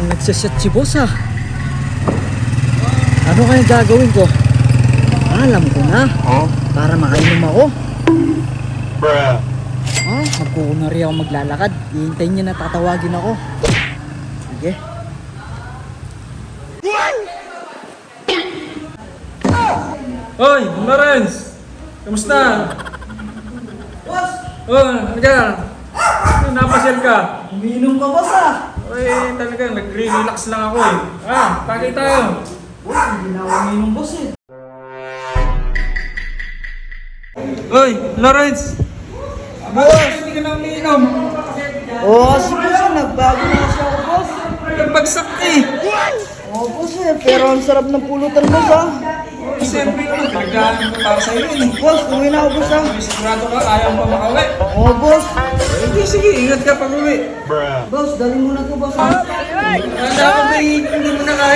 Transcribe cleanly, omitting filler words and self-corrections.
Mukhang nagsiset si boss ha. Ano kaya gagawin ko? Alam ko na. Para makainom ako. Magkukunari ako maglalakad. Hihintayin niya na tatawagin ako. Sige. Hoy, Lawrence! Kamusta? Boss! Halika! Napasyal ka? Umiinom ka boss ha? Uy, talagang nag-relax lang ako eh. Tagay tayo. Boss, hindi na ako umiinom boss eh. Hoy, Lawrence! Boss! Hindi ka na umiinom. Oo kasi boss eh, nagbago na kasi ako boss. Nagbagsak eh. Oo boss eh, pero ang sarap ng pulutan boss ha. Siyempre naman, pinagdaanan ko para sa'yo yun eh. Boss, uwi na ako boss ha. May sigurado ka, ayaw pa makauwi. Oo boss. Hindi, sige, ingat ka pag uwi. Boss, dali mo na to boss ha. Handa ka ba hindi mo na kaya?